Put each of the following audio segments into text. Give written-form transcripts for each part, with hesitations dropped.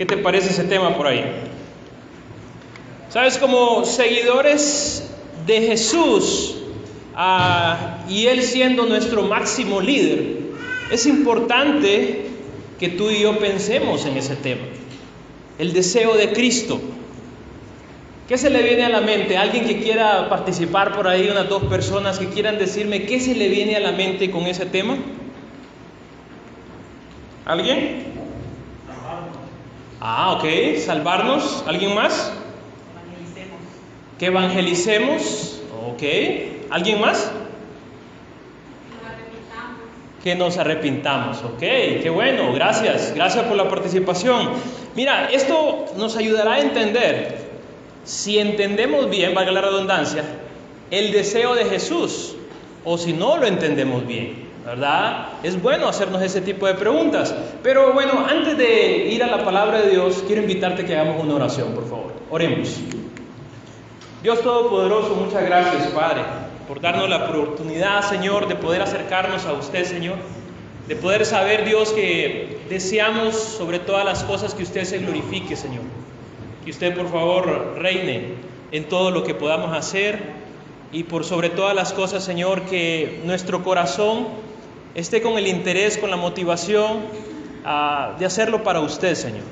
¿Qué te parece ese tema por ahí? Sabes, como seguidores de Jesús, y Él siendo nuestro máximo líder, es importante que tú y yo pensemos en ese tema. El deseo de Cristo. ¿Qué se le viene a la mente? ¿Alguien que quiera participar por ahí? Unas 2 personas que quieran decirme qué se le viene a la mente con ese tema. ¿Alguien? Ok, salvarnos. ¿Alguien más? Que evangelicemos. Ok. ¿Alguien más? Que nos arrepintamos. Ok, qué bueno, gracias por la participación. Mira, esto nos ayudará a entender, si entendemos bien, valga la redundancia, el deseo de Jesús, o si no lo entendemos bien, ¿verdad? Es bueno hacernos ese tipo de preguntas. Pero bueno, antes de ir a la palabra de Dios, quiero invitarte a que hagamos una oración, por favor. Oremos. Dios Todopoderoso, muchas gracias, Padre, por darnos la oportunidad, Señor, de poder acercarnos a usted, Señor, de poder saber, Dios, que deseamos sobre todas las cosas que usted se glorifique, Señor, que usted, por favor, reine en todo lo que podamos hacer, y por sobre todas las cosas, Señor, que nuestro corazón esté con el interés, con la motivación de hacerlo para usted, Señor.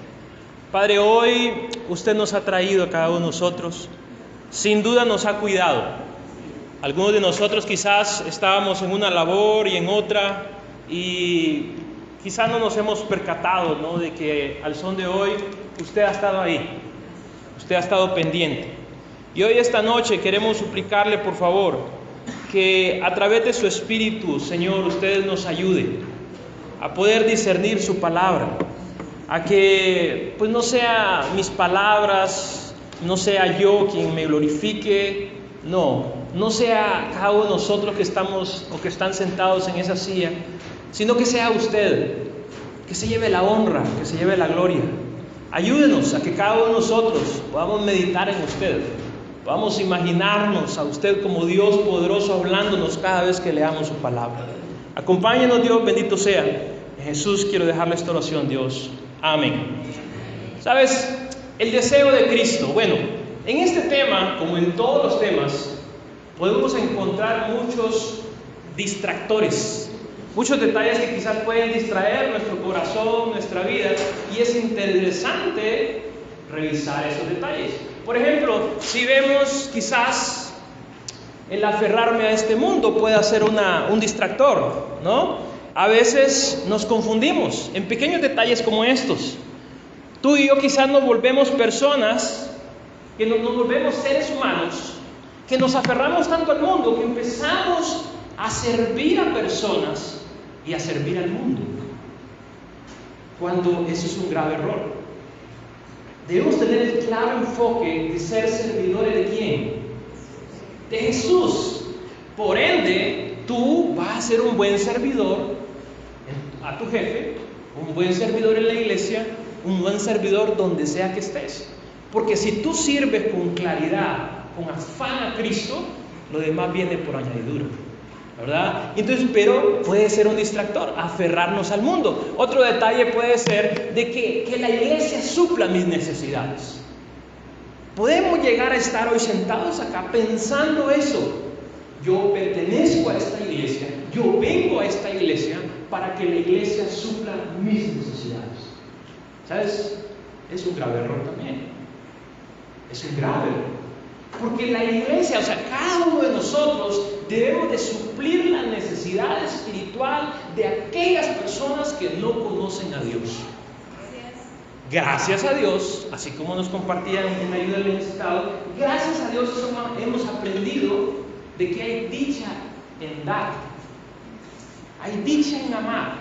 Padre, hoy usted nos ha traído a cada uno de nosotros. Sin duda nos ha cuidado. Algunos de nosotros quizás estábamos en una labor y en otra, y quizás no nos hemos percatado, ¿no?, de que al son de hoy usted ha estado ahí, usted ha estado pendiente. Y hoy, esta noche, queremos suplicarle, por favor, que a través de su Espíritu, Señor, usted nos ayude a poder discernir su palabra, a que pues no sea mis palabras, no sea yo quien me glorifique, no sea cada uno de nosotros que estamos o que están sentados en esa silla, sino que sea usted, que se lleve la honra, que se lleve la gloria. Ayúdenos a que cada uno de nosotros podamos meditar en usted, podamos imaginarnos a usted como Dios poderoso hablándonos cada vez que leamos su palabra. Acompáñenos, Dios, bendito sea. En Jesús quiero dejarle esta oración, Dios. Amén. ¿Sabes? El deseo de Cristo. Bueno, en este tema, como en todos los temas, podemos encontrar muchos distractores, muchos detalles que quizás pueden distraer nuestro corazón, nuestra vida, y es interesante revisar esos detalles. Por ejemplo, si vemos quizás el aferrarme a este mundo puede ser un distractor, ¿no? A veces nos confundimos en pequeños detalles como estos. Tú y yo quizás nos volvemos personas, que nos volvemos seres humanos, que nos aferramos tanto al mundo, que empezamos a servir a personas y a servir al mundo, cuando eso es un grave error. Debemos tener el claro enfoque de ser servidores ¿de quién? De Jesús. Por ende, tú vas a ser un buen servidor a tu jefe, un buen servidor en la iglesia, un buen servidor donde sea que estés. Porque si tú sirves con claridad, con afán a Cristo, lo demás viene por añadidura, ¿verdad? Entonces, pero puede ser un distractor, aferrarnos al mundo. Otro detalle puede ser de que la iglesia supla mis necesidades. Podemos llegar a estar hoy sentados acá pensando eso. Yo pertenezco a esta iglesia, yo vengo a esta iglesia para que la iglesia supla mis necesidades. ¿Sabes? Es un grave error también. Es un grave error. Porque la iglesia, o sea, cada uno de nosotros debemos de suplir la necesidad espiritual de aquellas personas que no conocen a Dios. Gracias a Dios, así como nos compartían en ayuda al necesitado, gracias a Dios hemos aprendido de que hay dicha en dar, hay dicha en amar,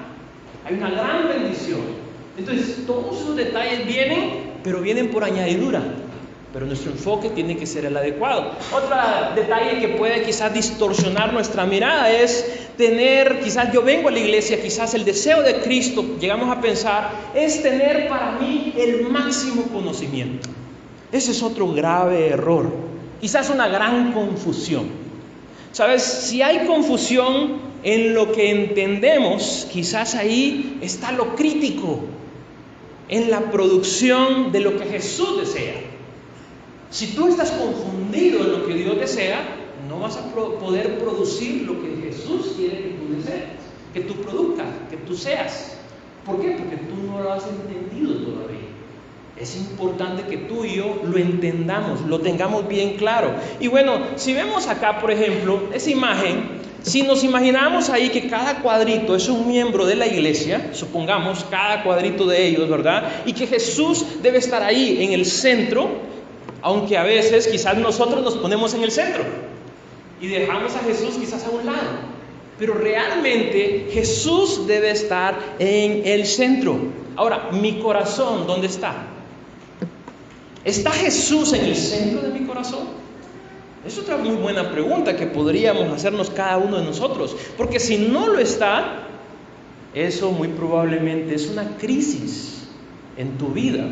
hay una gran bendición. Entonces, todos esos detalles vienen, pero vienen por añadidura. Pero nuestro enfoque tiene que ser el adecuado. Otro detalle que puede quizás distorsionar nuestra mirada es tener, quizás yo vengo a la iglesia, quizás el deseo de Cristo, llegamos a pensar, es tener para mí el máximo conocimiento. Ese es otro grave error. Quizás una gran confusión. ¿Sabes? Si hay confusión en lo que entendemos, quizás ahí está lo crítico. en la producción de lo que Jesús desea. Si tú estás confundido en lo que Dios desea, no vas a poder producir lo que Jesús quiere que tú desees, que tú produzcas, que tú seas. ¿Por qué? Porque tú no lo has entendido todavía. Es importante que tú y yo lo entendamos, lo tengamos bien claro. Y bueno, si vemos acá, por ejemplo, esa imagen, si nos imaginamos ahí que cada cuadrito es un miembro de la iglesia, supongamos cada cuadrito de ellos, ¿verdad? Y que Jesús debe estar ahí en el centro, aunque a veces quizás nosotros nos ponemos en el centro y dejamos a Jesús quizás a un lado. Pero realmente Jesús debe estar en el centro. Ahora, mi corazón, ¿dónde está? ¿Está Jesús en el centro de mi corazón? Es otra muy buena pregunta que podríamos hacernos cada uno de nosotros. Porque si no lo está, eso muy probablemente es una crisis en tu vida,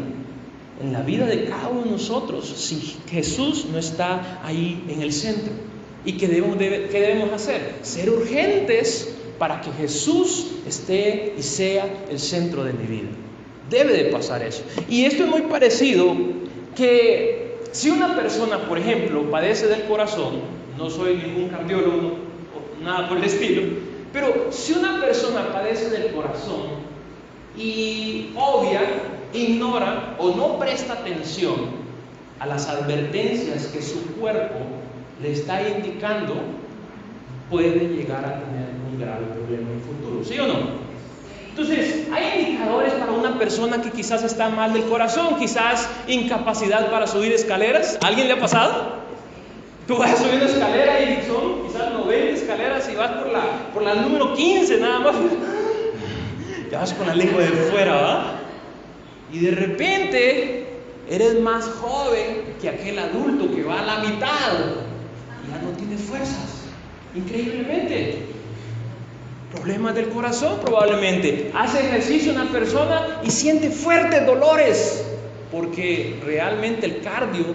en la vida de cada uno de nosotros, si Jesús no está ahí en el centro. ¿Y qué debemos hacer? Ser urgentes para que Jesús esté y sea el centro de mi vida. Debe de pasar eso. Y esto es muy parecido que si una persona, por ejemplo, padece del corazón, no soy ningún cardiólogo o nada por el estilo, pero si una persona padece del corazón y obvia, ignora o no presta atención a las advertencias que su cuerpo le está indicando, puede llegar a tener un grave problema en el futuro, ¿sí o no? Entonces, hay indicadores para una persona que quizás está mal del corazón, quizás incapacidad para subir escaleras. ¿A alguien le ha pasado? Tú vas subiendo escaleras y son quizás 90 escaleras y vas por la número 15 nada más. Ya vas con la lengua de fuera, ¿va? Y de repente eres más joven que aquel adulto que va a la mitad y ya no tiene fuerzas, increíblemente. Problemas del corazón probablemente. Hace ejercicio una persona y siente fuertes dolores porque realmente el cardio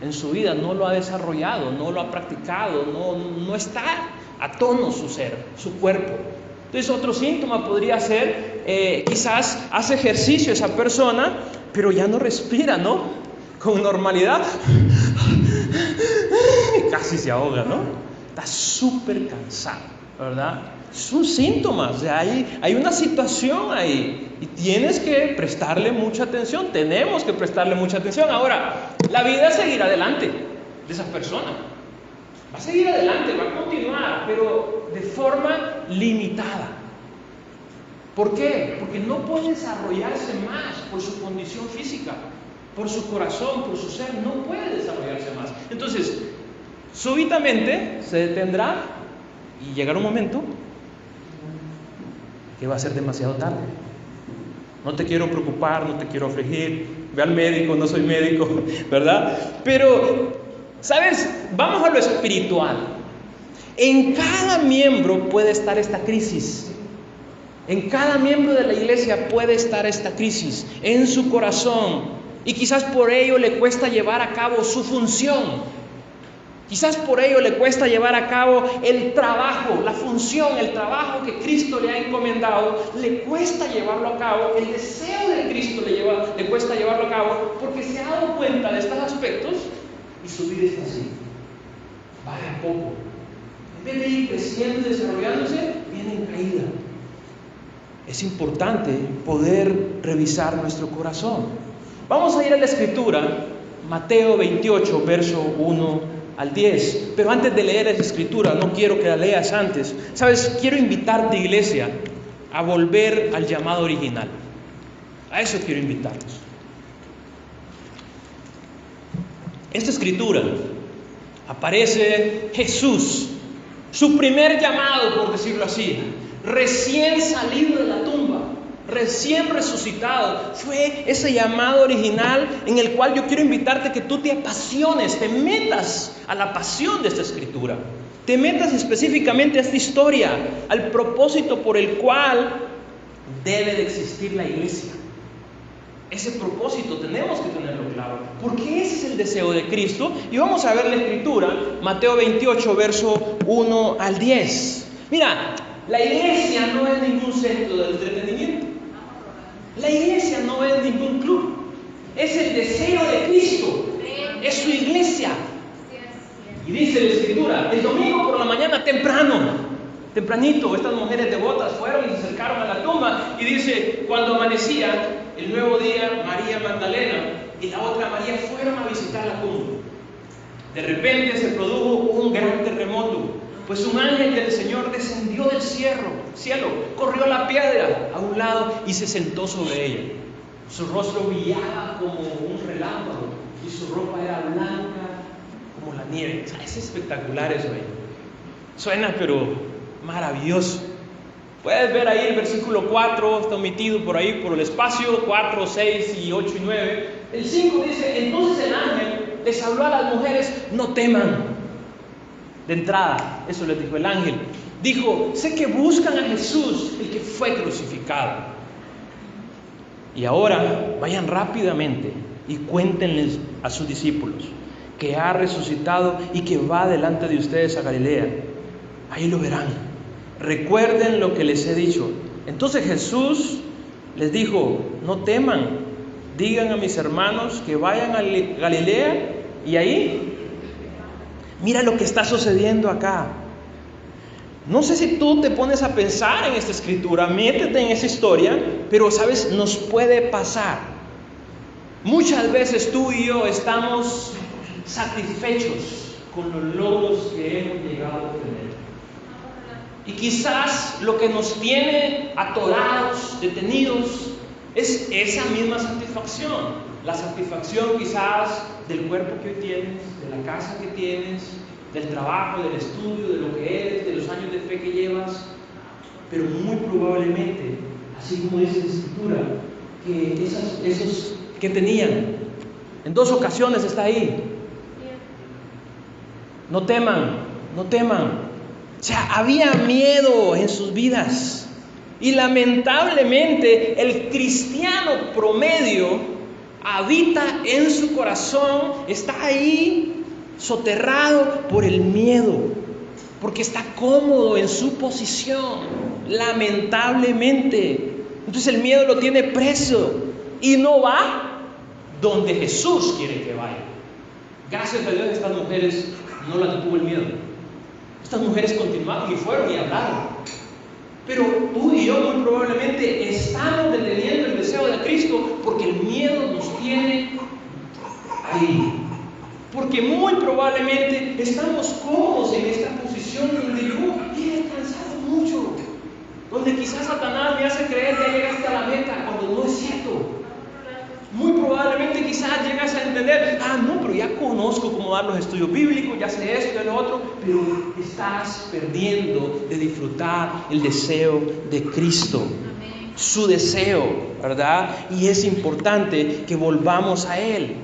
en su vida no lo ha desarrollado, no lo ha practicado, no está a tono su ser, su cuerpo. Entonces otro síntoma podría ser quizás hace ejercicio esa persona pero ya no respira, ¿no? Con normalidad. Casi se ahoga, ¿no? Está súper cansado, ¿verdad? Son síntomas, hay una situación ahí y tienes que prestarle mucha atención, tenemos que prestarle mucha atención. Ahora, la vida seguirá adelante de esa persona, va a seguir adelante, va a continuar, pero de forma limitada. ¿Por qué? Porque no puede desarrollarse más por su condición física, por su corazón, por su ser, no puede desarrollarse más. Entonces, súbitamente se detendrá y llegará un momento que va a ser demasiado tarde. No te quiero preocupar, no te quiero afligir, ve al médico, no soy médico, ¿verdad? Pero, ¿sabes? Vamos a lo espiritual. En cada miembro puede estar esta crisis. En cada miembro de la iglesia puede estar esta crisis, en su corazón. Y quizás por ello le cuesta llevar a cabo su función. Quizás por ello le cuesta llevar a cabo el trabajo, la función, el trabajo que Cristo le ha encomendado, le cuesta llevarlo a cabo, el deseo de Cristo le cuesta llevarlo a cabo, porque se ha dado cuenta de estos aspectos y su vida está así, va a poco. En vez de ir creciendo y desarrollándose, viene en caída. Es importante poder revisar nuestro corazón. Vamos a ir a la Escritura, Mateo 28, verso 1 al 10. Pero antes de leer esa escritura, no quiero que la leas antes. ¿Sabes? Quiero invitarte, iglesia, a volver al llamado original. A eso quiero invitarnos. Esta escritura aparece Jesús, su primer llamado, por decirlo así, recién salido de la tumba, recién resucitado. Fue ese llamado original en el cual yo quiero invitarte que tú te apasiones, te metas a la pasión de esta escritura, te metas específicamente a esta historia, al propósito por el cual debe de existir la iglesia. Ese propósito tenemos que tenerlo claro, porque ese es el deseo de Cristo. Y vamos a ver la escritura, Mateo 28, verso 1 al 10. Mira, la iglesia no es ningún centro de entretenimiento. La iglesia no es ningún club, es el deseo de Cristo, es su iglesia. Y dice la Escritura, el domingo por la mañana tempranito, estas mujeres devotas fueron y se acercaron a la tumba, y dice, cuando amanecía el nuevo día, María Magdalena y la otra María fueron a visitar la tumba. De repente se produjo un gran terremoto, pues un ángel del Señor descendió del cielo, corrió la piedra a un lado y se sentó sobre ella. Su rostro brillaba como un relámpago y su ropa era blanca como la nieve. O sea, es espectacular eso ahí. Suena pero maravilloso. Puedes ver ahí el versículo 4, está omitido por ahí por el espacio, 4, 6 y 8 y 9. El 5 dice, entonces el ángel les habló a las mujeres, no teman. De entrada, eso les dijo el ángel. Dijo, sé que buscan a Jesús, el que fue crucificado. Y ahora vayan rápidamente y cuéntenles a sus discípulos que ha resucitado y que va delante de ustedes a Galilea. Ahí lo verán. Recuerden lo que les he dicho. Entonces Jesús les dijo, no teman, digan a mis hermanos que vayan a Galilea y ahí, mira lo que está sucediendo acá. No sé si tú te pones a pensar en esta escritura, métete en esa historia, pero sabes, nos puede pasar. Muchas veces tú y yo estamos satisfechos con los logros que hemos llegado a tener. Y quizás lo que nos tiene atorados, detenidos, es esa misma satisfacción. La satisfacción quizás del cuerpo que hoy tienes, de la casa que tienes, del trabajo, del estudio, de lo que eres, de los años de fe que llevas. Pero muy probablemente, así como dice la Escritura, que esos que tenían, en 2 ocasiones está ahí. No teman, no teman. O sea, había miedo en sus vidas. Y lamentablemente el cristiano promedio habita en su corazón, está ahí soterrado por el miedo, porque está cómodo en su posición, lamentablemente. Entonces el miedo lo tiene preso y no va donde Jesús quiere que vaya. Gracias a Dios estas mujeres no las detuvo el miedo. Estas mujeres continuaron y fueron y hablaron. Pero tú y yo muy probablemente estamos deteniendo el deseo de Cristo porque el miedo nos tiene ahí. Porque muy probablemente estamos cómodos en esta posición donde yo he descansado mucho, donde quizás Satanás me hace creer que llegaste a la meta cuando no es cierto. Muy probablemente quizás llegas a entender, no, pero ya conozco cómo dar los estudios bíblicos, ya sé esto y lo otro, pero estás perdiendo de disfrutar el deseo de Cristo. Amén. Su deseo, ¿verdad? Y es importante que volvamos a Él.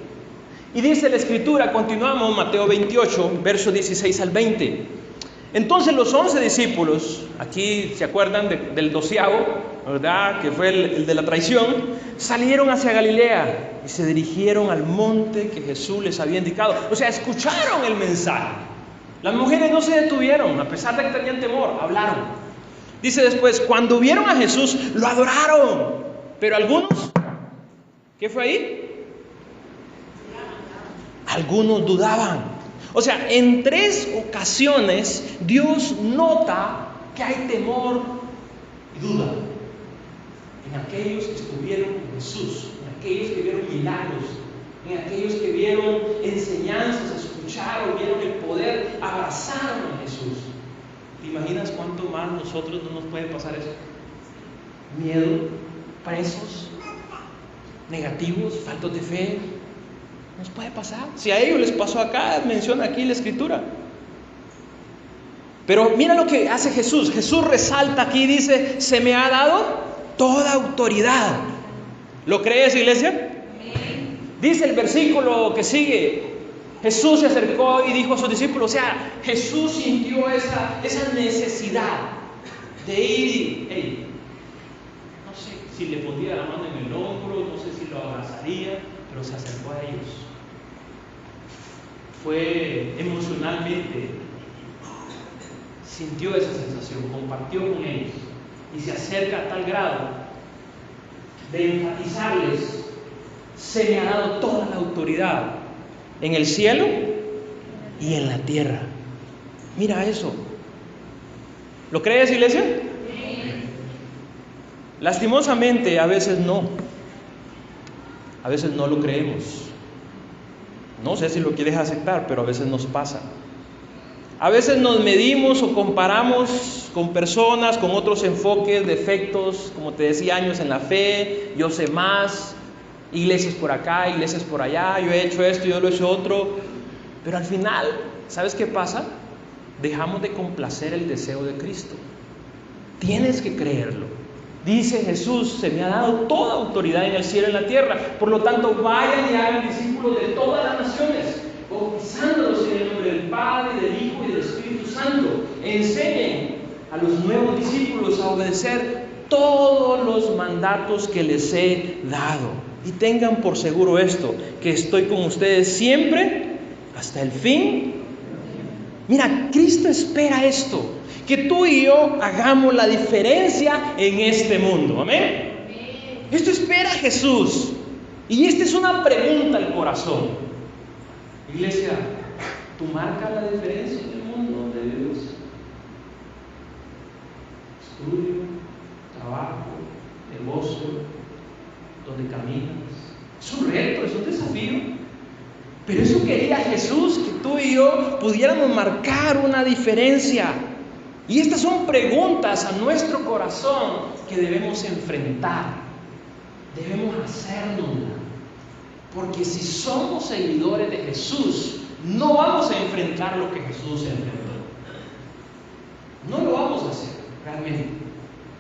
Y dice la Escritura, continuamos, Mateo 28, versos 16 al 20. Entonces los 11 discípulos, aquí se acuerdan del 12º, ¿verdad? Que fue el de la traición, salieron hacia Galilea y se dirigieron al monte que Jesús les había indicado. O sea, escucharon el mensaje. Las mujeres no se detuvieron, a pesar de que tenían temor, hablaron. Dice después, cuando vieron a Jesús, lo adoraron. Pero algunos, ¿qué fue ahí? Algunos dudaban. O sea, en 3 ocasiones Dios nota que hay temor y duda en aquellos que estuvieron con Jesús, en aquellos que vieron milagros, en aquellos que vieron enseñanzas, escucharon, vieron el poder, abrazaron a Jesús. ¿Te imaginas cuánto más nosotros no nos puede pasar eso? Miedo, presos, negativos, faltos de fe. Nos puede pasar. Si a ellos les pasó acá, menciona aquí la Escritura. Pero mira lo que hace Jesús. Jesús resalta aquí, dice, se me ha dado toda autoridad. ¿Lo crees, iglesia? Amén. Dice el versículo que sigue, Jesús se acercó y dijo a sus discípulos, o sea, Jesús sintió esa necesidad de ir y, no sé si le pondría la mano en el hombro, no sé si lo abrazaría, pero se acercó a ellos. Fue emocionalmente, sintió esa sensación, compartió con ellos y se acerca a tal grado de enfatizarles, se me ha dado toda la autoridad en el cielo y en la tierra. Mira eso. ¿Lo crees, iglesia? Lastimosamente, a veces no. A veces no lo creemos. No sé si lo quieres aceptar, pero a veces nos pasa. A veces nos medimos o comparamos con personas, con otros enfoques, defectos, como te decía, años en la fe, yo sé más, iglesias por acá, iglesias por allá, yo he hecho esto, yo lo he hecho otro. Pero al final, ¿sabes qué pasa? Dejamos de complacer el deseo de Cristo. Tienes que creerlo. Dice Jesús, se me ha dado toda autoridad en el cielo y en la tierra. Por lo tanto, vayan y hagan discípulos de todas las naciones, bautizándolos en el nombre del Padre, del Hijo y del Espíritu Santo. Enseñen a los nuevos discípulos a obedecer todos los mandatos que les he dado. Y tengan por seguro esto, que estoy con ustedes siempre hasta el fin. Mira, Cristo espera esto, que tú y yo hagamos la diferencia en este mundo. Amén. Esto espera Jesús. Y esta es una pregunta al corazón. Iglesia, ¿tú marcas la diferencia en el mundo donde vives? Estudio, trabajo, negocio, donde caminas. Es un reto, es un desafío. Pero eso quería Jesús, que tú y yo pudiéramos marcar una diferencia. Y estas son preguntas a nuestro corazón que debemos enfrentar. Debemos hacérnoslas. Porque si somos seguidores de Jesús, no vamos a enfrentar lo que Jesús enfrentó. No lo vamos a hacer realmente.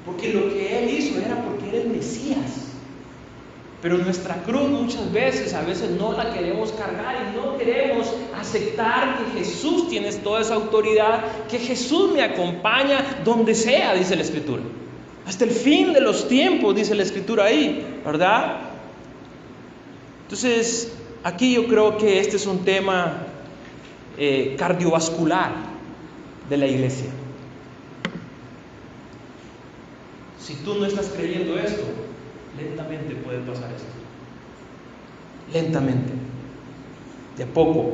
Porque lo que Él hizo era porque era el Mesías. Pero nuestra cruz muchas veces, a veces no la queremos cargar y no queremos aceptar que Jesús tiene toda esa autoridad, que Jesús me acompaña donde sea, dice la Escritura. Hasta el fin de los tiempos, dice la Escritura ahí, ¿verdad? Entonces, aquí yo creo que este es un tema cardiovascular de la iglesia. Si tú no estás creyendo esto, lentamente puede pasar esto. Lentamente, de a poco.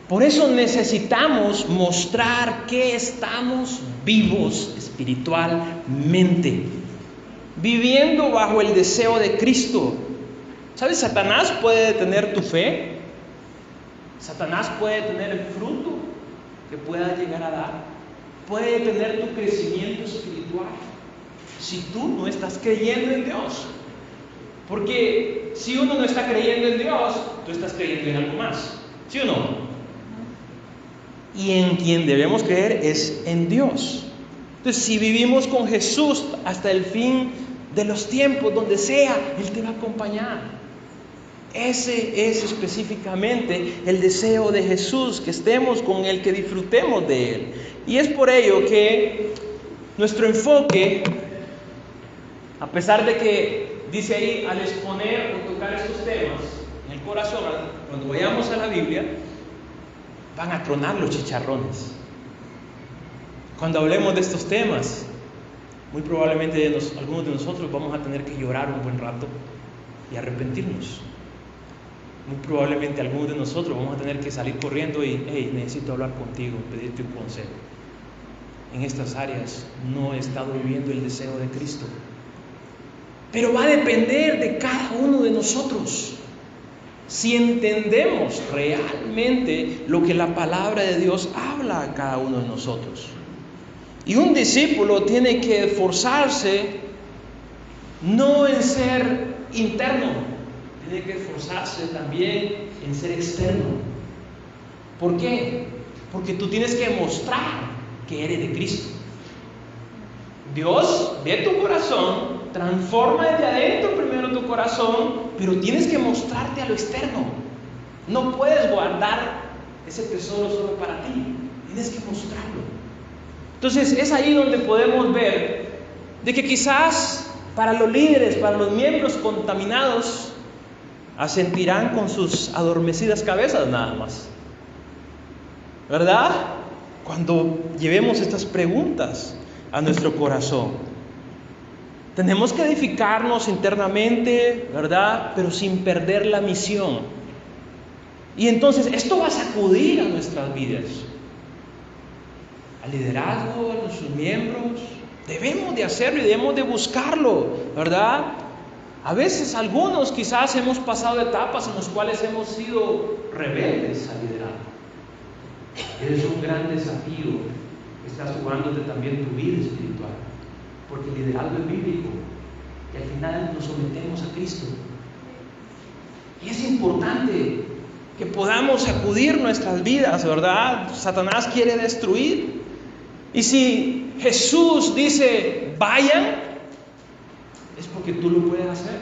Por eso necesitamos mostrar que estamos vivos espiritualmente, viviendo bajo el deseo de Cristo. ¿Sabes? Satanás puede detener tu fe. Satanás puede detener el fruto que puedas llegar a dar. Puede detener tu crecimiento espiritual si tú no estás creyendo en Dios. Porque si uno no está creyendo en Dios, tú estás creyendo en algo más, ¿sí o no? Y en quien debemos creer es en Dios. Entonces, si vivimos con Jesús hasta el fin de los tiempos, donde sea, Él te va a acompañar. Ese es específicamente el deseo de Jesús, que estemos con Él, que disfrutemos de Él. Y es por ello que nuestro enfoque, a pesar de que dice ahí, al exponer o tocar estos temas en el corazón, cuando vayamos a la Biblia, van a tronar los chicharrones. Cuando hablemos de estos temas, muy probablemente algunos de nosotros vamos a tener que llorar un buen rato y arrepentirnos. Muy probablemente algunos de nosotros vamos a tener que salir corriendo y, hey, necesito hablar contigo, pedirte un consejo. En estas áreas no he estado viviendo el deseo de Cristo. Pero va a depender de cada uno de nosotros. Si entendemos realmente lo que la palabra de Dios habla a cada uno de nosotros. Y un discípulo tiene que esforzarse no en ser interno, tiene que esforzarse también en ser externo. ¿Por qué? Porque tú tienes que mostrar que eres de Cristo. Dios ve tu corazón, transforma desde adentro primero tu corazón, pero tienes que mostrarte a lo externo. No puedes guardar ese tesoro solo para ti, tienes que mostrarlo. Entonces es ahí donde podemos ver de que quizás para los líderes, para los miembros contaminados, asentirán con sus adormecidas cabezas nada más, ¿verdad? Cuando llevemos estas preguntas a nuestro corazón. Tenemos que edificarnos internamente, ¿verdad? Pero sin perder la misión. Y entonces esto va a sacudir a nuestras vidas. Al liderazgo, a nuestros miembros. Debemos de hacerlo y debemos de buscarlo, ¿verdad? A veces algunos quizás hemos pasado etapas en las cuales hemos sido rebeldes al liderazgo. Es un gran desafío que estás jugándote también tu vida espiritual. Porque el liderazgo es bíblico y al final nos sometemos a Cristo. Y es importante que podamos sacudir nuestras vidas, ¿verdad? Satanás quiere destruir. Y si Jesús dice, vayan, es porque tú lo puedes hacer.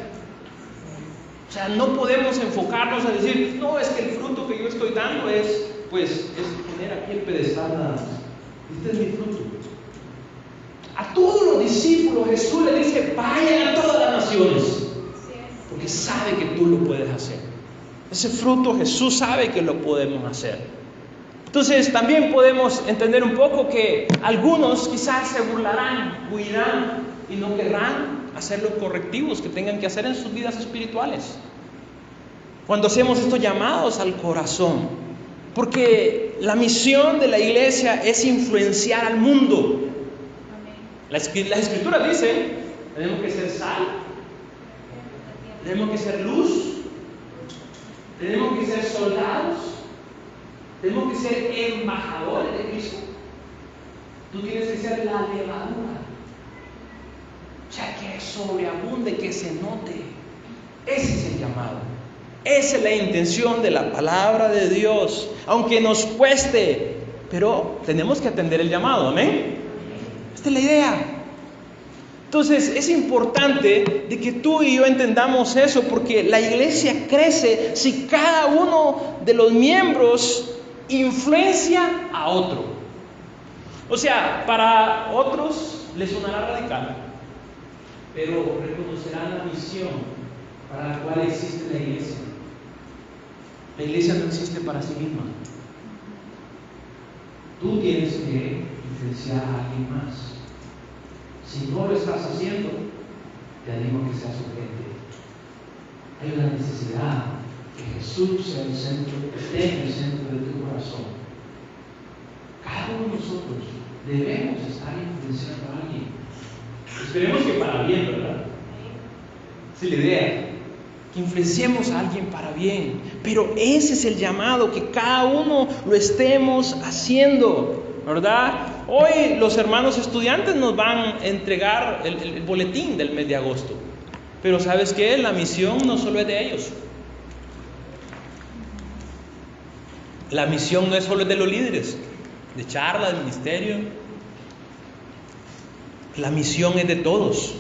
O sea, no podemos enfocarnos a decir, no, es que el fruto que yo estoy dando es poner aquí el pedestal nada más. Este es mi fruto. A todos los discípulos Jesús le dice, vayan a todas las naciones, porque sabe que tú lo puedes hacer. Ese fruto Jesús sabe que lo podemos hacer. Entonces también podemos entender un poco que algunos quizás se burlarán, huirán y no querrán hacer los correctivos que tengan que hacer en sus vidas espirituales. Cuando hacemos estos llamados al corazón, porque la misión de la iglesia es influenciar al mundo. Las escrituras dicen, tenemos que ser sal, tenemos que ser luz, tenemos que ser soldados, tenemos que ser embajadores de Cristo. Tú tienes que ser la levadura, o sea, que sobreabunde, que se note. Ese es el llamado, esa es la intención de la palabra de Dios, aunque nos cueste, pero tenemos que atender el llamado, amén. Esta es la idea. Entonces es importante de que tú y yo entendamos eso, porque la iglesia crece si cada uno de los miembros influencia a otro. O sea, para otros les sonará radical, pero reconocerán la misión para la cual existe la iglesia. La iglesia no existe para sí misma. Tú tienes que influenciar a alguien más. Si no lo estás haciendo, te animo a que seas urgente. Hay una necesidad que Jesús sea el centro, esté en el centro de tu corazón. Cada uno de nosotros debemos estar influenciando a alguien. Esperemos que para bien, ¿verdad? Esa es la idea. Que influenciemos a alguien para bien. Pero ese es el llamado, que cada uno lo estemos haciendo, ¿verdad? Hoy los hermanos estudiantes nos van a entregar el boletín del mes de agosto. Pero ¿sabes qué? La misión no solo es de ellos. La misión no es solo de los líderes, de charla, del ministerio. La misión es de todos.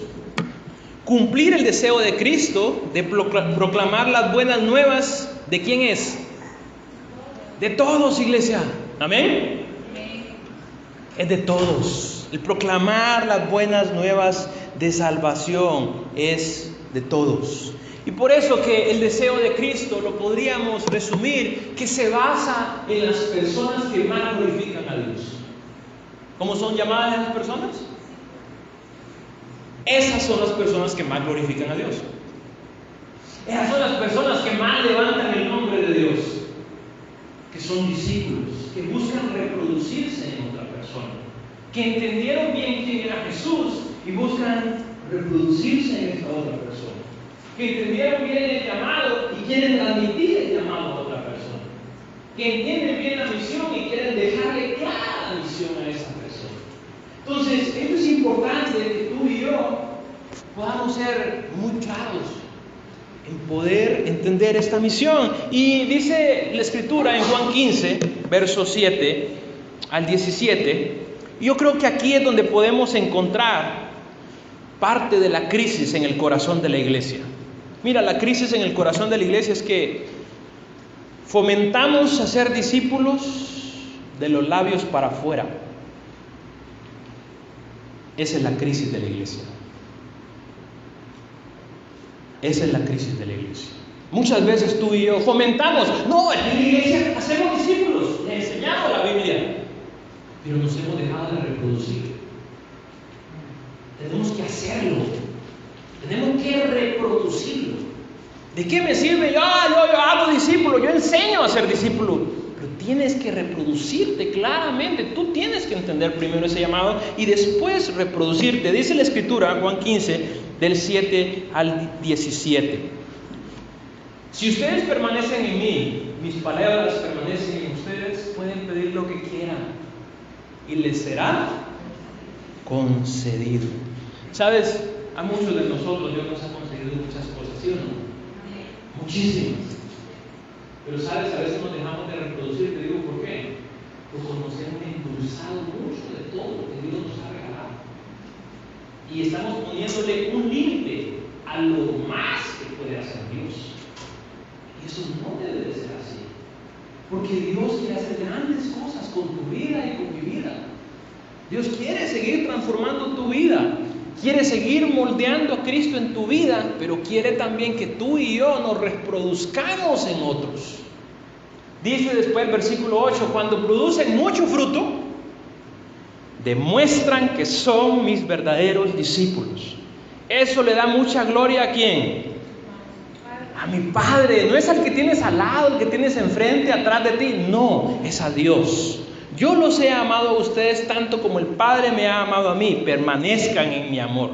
Cumplir el deseo de Cristo de proclamar las buenas nuevas, ¿de quién es? De todos, iglesia. ¿Amén? Es de todos. El proclamar las buenas nuevas de salvación es de todos. Y por eso que el deseo de Cristo lo podríamos resumir que se basa en las personas que más glorifican a Dios. ¿Cómo son llamadas esas personas? Esas son las personas que más glorifican a Dios. Esas son las personas que más levantan el nombre de Dios, que son discípulos, que buscan reproducirse en otra persona, que entendieron bien quién era Jesús y buscan reproducirse en esta otra persona, que entendieron bien el llamado y quieren transmitir el llamado a otra persona, que entienden bien la misión y quieren dejarle clara la misión a esa persona. Entonces, esto es importante que tú y yo podamos ser muy claros en poder entender esta misión. Y dice la Escritura en Juan 15, versos 7 al 17, yo creo que aquí es donde podemos encontrar parte de la crisis en el corazón de la iglesia. Mira, la crisis en el corazón de la iglesia es que fomentamos a ser discípulos de los labios para afuera. Esa es la crisis de la iglesia. Esa es la crisis de la iglesia. Muchas veces tú y yo fomentamos, no, en la iglesia hacemos discípulos, le enseñamos la Biblia, pero nos hemos dejado de reproducir. Tenemos que hacerlo. Tenemos que reproducirlo. ¿De qué me sirve? Yo hago discípulo, yo enseño a ser discípulo. Pero tienes que reproducirte claramente. Tú tienes que entender primero ese llamado y después reproducirte. Dice la Escritura, Juan 15, del 7 al 17. Si ustedes permanecen en mí, mis palabras permanecen en ustedes, pueden pedir lo que quieran y les será concedido. ¿Sabes? A muchos de nosotros Dios nos ha concedido muchas cosas, ¿sí o no? Muchísimas. Pero sabes, a veces nos dejamos de reproducir. Te digo por qué. Porque nos hemos endulzado mucho de todo lo que Dios nos ha regalado. Y estamos poniéndole un límite a lo más que puede hacer Dios. Y eso no debe de ser así. Porque Dios quiere hacer grandes cosas con tu vida y con mi vida. Dios quiere seguir transformando tu vida. Quiere seguir moldeando a Cristo en tu vida, pero quiere también que tú y yo nos reproduzcamos en otros. Dice después el versículo 8, cuando producen mucho fruto, demuestran que son mis verdaderos discípulos. Eso le da mucha gloria ¿a quién? A mi Padre. No es al que tienes al lado, el que tienes enfrente, atrás de ti. No, es a Dios. Yo los he amado a ustedes tanto como el Padre me ha amado a mí. Permanezcan en mi amor.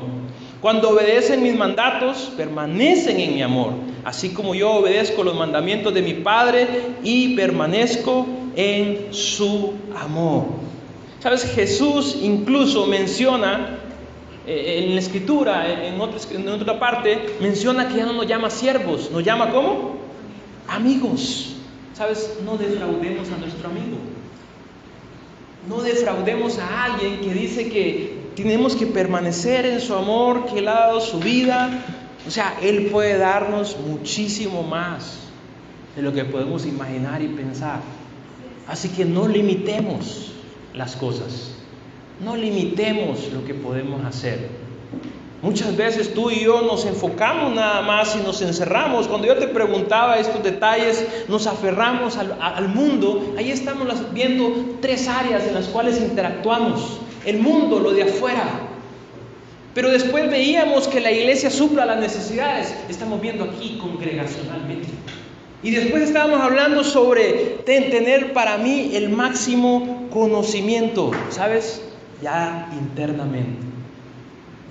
Cuando obedecen mis mandatos, permanecen en mi amor. Así como yo obedezco los mandamientos de mi Padre y permanezco en su amor. ¿Sabes? Jesús incluso menciona en la Escritura, en otra parte, menciona que ya no nos llama siervos. ¿Nos llama cómo? Amigos. ¿Sabes? No defraudemos a nuestro amigo. No defraudemos a alguien que dice que tenemos que permanecer en su amor, que Él ha dado su vida. O sea, Él puede darnos muchísimo más de lo que podemos imaginar y pensar. Así que no limitemos las cosas. No limitemos lo que podemos hacer. Muchas veces tú y yo nos enfocamos nada más y nos encerramos. Cuando yo te preguntaba estos detalles, nos aferramos al mundo. Ahí estamos viendo 3 áreas en las cuales interactuamos. El mundo, lo de afuera. Pero después veíamos que la iglesia supla las necesidades. Estamos viendo aquí congregacionalmente. Y después estábamos hablando sobre tener para mí el máximo conocimiento. ¿Sabes? Ya internamente.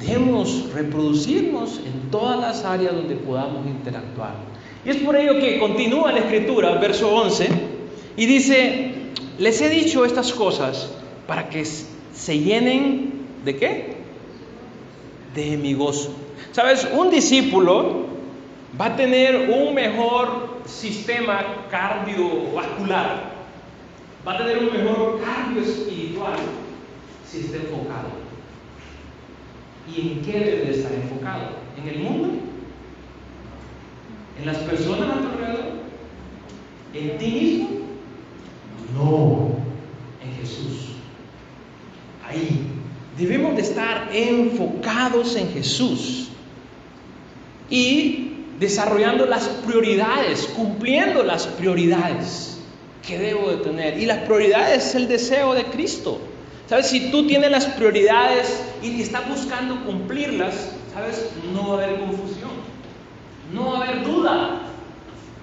Debemos reproducirnos en todas las áreas donde podamos interactuar. Y es por ello que continúa la Escritura, verso 11, y dice, les he dicho estas cosas para que se llenen ¿de qué? De mi gozo. ¿Sabes? Un discípulo va a tener un mejor sistema cardiovascular, va a tener un mejor cardio espiritual si está enfocado. ¿Y en qué debe de estar enfocado? ¿En el mundo? ¿En las personas a tu alrededor? ¿En ti mismo? No, en Jesús. Ahí debemos de estar enfocados en Jesús y desarrollando las prioridades, cumpliendo las prioridades que debo de tener. Y las prioridades es el deseo de Cristo. ¿Sabes? Si tú tienes las prioridades y estás buscando cumplirlas, ¿sabes? No va a haber confusión, no va a haber duda.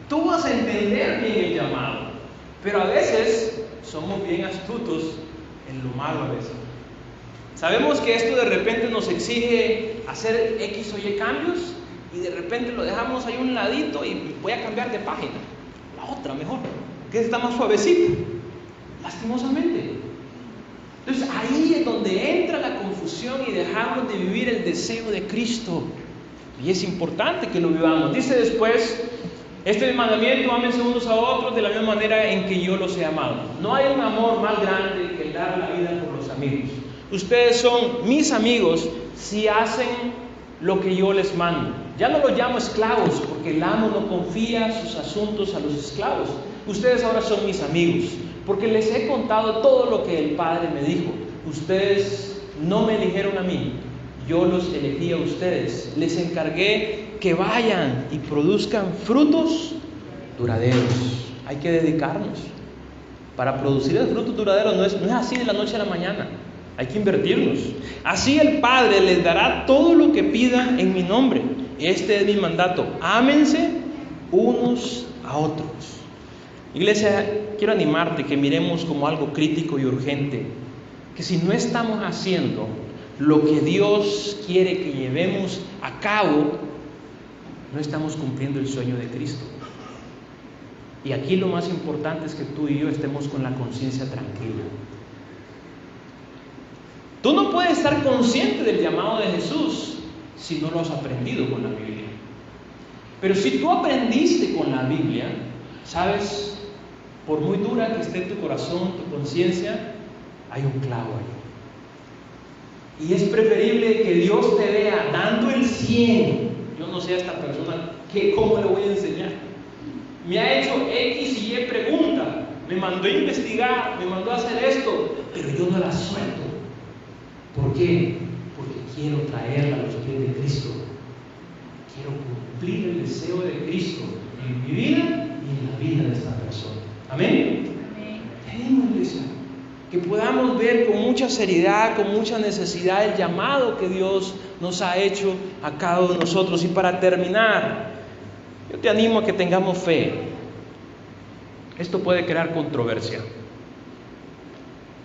Tú vas a entender bien el llamado, pero a veces somos bien astutos en lo malo a veces. Sabemos que esto de repente nos exige hacer X o Y cambios y de repente lo dejamos ahí un ladito y voy a cambiar de página, la otra mejor, que está más suavecita, lastimosamente. Entonces ahí es donde entra la confusión y dejamos de vivir el deseo de Cristo. Y es importante que lo vivamos. Dice después, este mandamiento, ámense unos a otros de la misma manera en que yo los he amado. No hay un amor más grande que el dar la vida por los amigos. Ustedes son mis amigos si hacen lo que yo les mando. Ya no los llamo esclavos porque el amo no confía sus asuntos a los esclavos. Ustedes ahora son mis amigos porque les he contado todo lo que el Padre me dijo. Ustedes no me eligieron a mí, yo los elegí a ustedes. Les encargué que vayan y produzcan frutos duraderos. Hay que dedicarnos. Para producir el fruto duradero no es así de la noche a la mañana. Hay que invertirnos. Así el Padre les dará todo lo que pidan en mi nombre. Este es mi mandato. Ámense unos a otros. Iglesia, quiero animarte que miremos como algo crítico y urgente, que si no estamos haciendo lo que Dios quiere que llevemos a cabo, no estamos cumpliendo el sueño de Cristo. Y aquí lo más importante es que tú y yo estemos con la conciencia tranquila. Tú no puedes estar consciente del llamado de Jesús si no lo has aprendido con la Biblia. Pero si tú aprendiste con la Biblia, ¿sabes? Por muy dura que esté tu corazón, tu conciencia, hay un clavo ahí. Y es preferible que Dios te vea dando el 100. Yo no sé a esta persona cómo le voy a enseñar. Me ha hecho X y Y pregunta, me mandó a investigar, me mandó a hacer esto, pero yo no la suelto. ¿Por qué? Porque quiero traerla a los pies de Cristo. Quiero cumplir el deseo de Cristo en mi vida y en la vida de esta persona. Amén. Tenemos, iglesia, que podamos ver con mucha seriedad, con mucha necesidad el llamado que Dios nos ha hecho a cada uno de nosotros. Y para terminar, yo te animo a que tengamos fe. Esto puede crear controversia.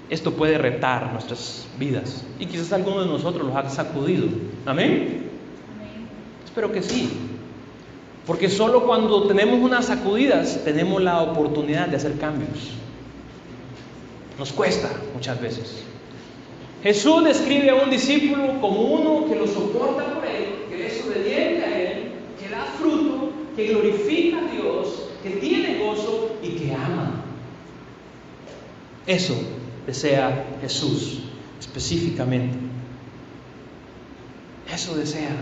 Esto puede retar nuestras vidas. Y quizás alguno de nosotros los ha sacudido. ¿Amén? Espero que sí. Porque solo cuando tenemos unas sacudidas tenemos la oportunidad de hacer cambios. Nos cuesta muchas veces. Jesús describe a un discípulo como uno que lo soporta por él, que es obediente a él, que da fruto, que glorifica a Dios, que tiene gozo y que ama. Eso desea Jesús específicamente. Eso desea.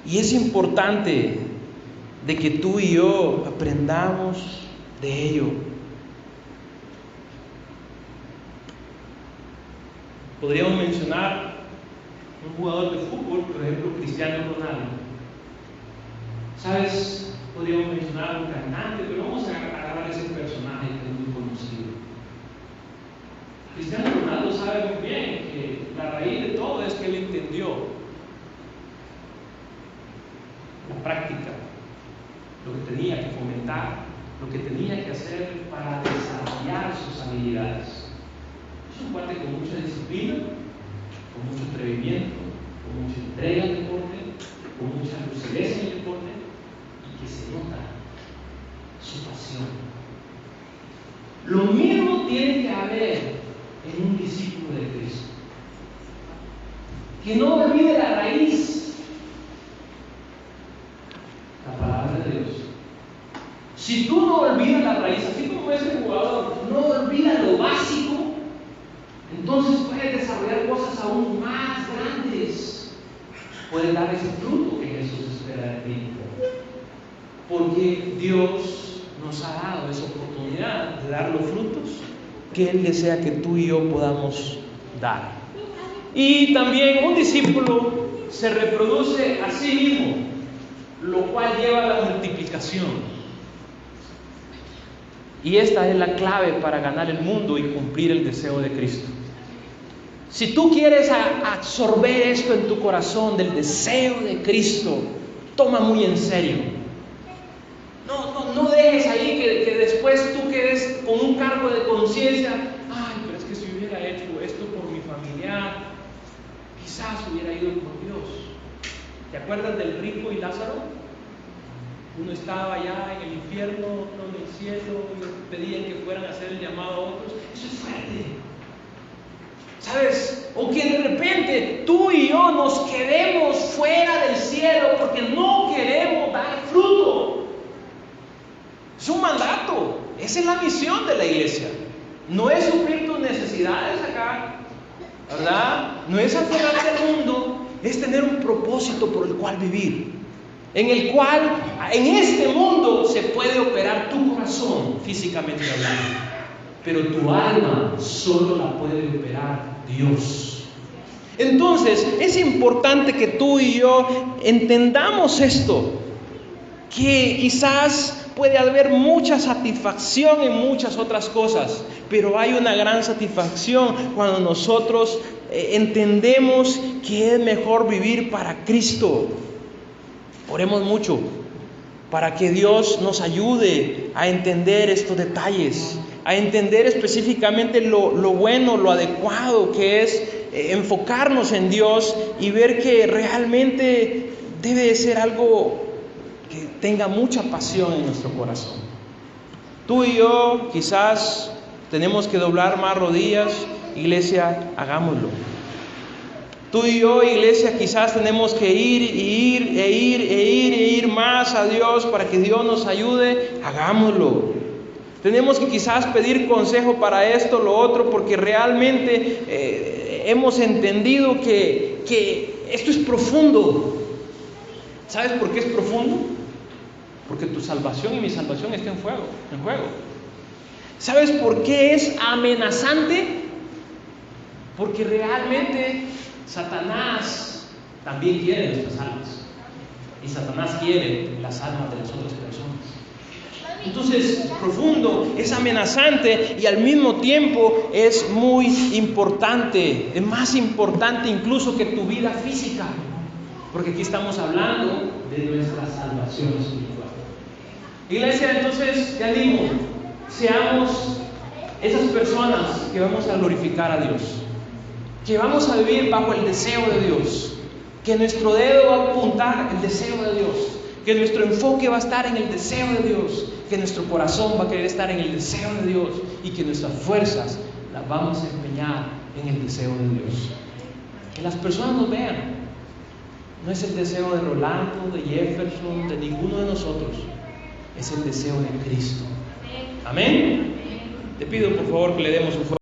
Y es importante de que tú y yo aprendamos de ello. Podríamos mencionar un jugador de fútbol, por ejemplo, Cristiano Ronaldo. ¿Sabes? Podríamos mencionar un cantante, pero vamos a agarrar ese personaje que es muy conocido. Cristiano Ronaldo sabe muy bien que la raíz de todo es que él entendió la práctica, lo que tenía que fomentar, lo que tenía que hacer para desarrollar sus habilidades. Es un cuate con mucha disciplina, con mucho atrevimiento, con mucha entrega al deporte, con mucha lucidez en el deporte, y que se nota su pasión. Lo mismo tiene que haber en un discípulo de Cristo, que no olvide la raíz, la palabra de Dios. Si tú no olvidas la raíz, así como ese jugador no olvida lo básico, entonces puedes desarrollar cosas aún más grandes. Puedes dar ese fruto que Jesús espera de ti, porque Dios nos ha dado esa oportunidad de dar los frutos que Él desea que tú y yo podamos dar. Y también un discípulo se reproduce a sí mismo, lo cual lleva a la multiplicación. Y esta es la clave para ganar el mundo y cumplir el deseo de Cristo. Si tú quieres absorber esto en tu corazón del deseo de Cristo, toma muy en serio. No dejes ahí que después tú quedes con un cargo de conciencia. Ay, pero es que si hubiera hecho esto por mi familiar, quizás hubiera ido por Dios. ¿Te acuerdas del rico y Lázaro? Uno estaba allá en el infierno, otro en el cielo, y pedían que fueran a hacer el llamado a otros. Eso es fuerte. ¿Sabes? O que de repente tú y yo nos quedemos fuera del cielo porque no queremos dar fruto. Es un mandato. Esa es la misión de la iglesia. No es suplir tus necesidades acá, ¿verdad? No es aferrarte al mundo. Es tener un propósito por el cual vivir, en el cual en este mundo se puede operar tu corazón físicamente hablando, pero tu alma solo la puede operar Dios. Entonces es importante que tú y yo entendamos esto, que quizás puede haber mucha satisfacción en muchas otras cosas, pero hay una gran satisfacción cuando nosotros entendemos que es mejor vivir para Cristo. Oremos mucho para que Dios nos ayude a entender estos detalles, a entender específicamente lo bueno, lo adecuado que es enfocarnos en Dios y ver que realmente debe de ser algo que tenga mucha pasión en nuestro corazón. Tú y yo quizás tenemos que doblar más rodillas. Iglesia, hagámoslo. Tú y yo, iglesia, quizás tenemos que ir más a Dios para que Dios nos ayude. Hagámoslo. Tenemos que quizás pedir consejo para esto, lo otro, porque realmente hemos entendido que esto es profundo. ¿Sabes por qué es profundo? Porque tu salvación y mi salvación está en juego. ¿Sabes por qué es amenazante? Porque realmente Satanás también quiere nuestras almas. Y Satanás quiere las almas de las otras personas. Entonces, es profundo, es amenazante y al mismo tiempo es muy importante. Es más importante incluso que tu vida física. Porque aquí estamos hablando de nuestra salvación espiritual. Iglesia, entonces te animo, seamos esas personas que vamos a glorificar a Dios, que vamos a vivir bajo el deseo de Dios, que nuestro dedo va a apuntar el deseo de Dios, que nuestro enfoque va a estar en el deseo de Dios, que nuestro corazón va a querer estar en el deseo de Dios y que nuestras fuerzas las vamos a empeñar en el deseo de Dios. Que las personas nos vean. No es el deseo de Rolando, de Jefferson, de ninguno de nosotros. Es el deseo de Cristo. Amén. Te pido por favor que le demos un fuerte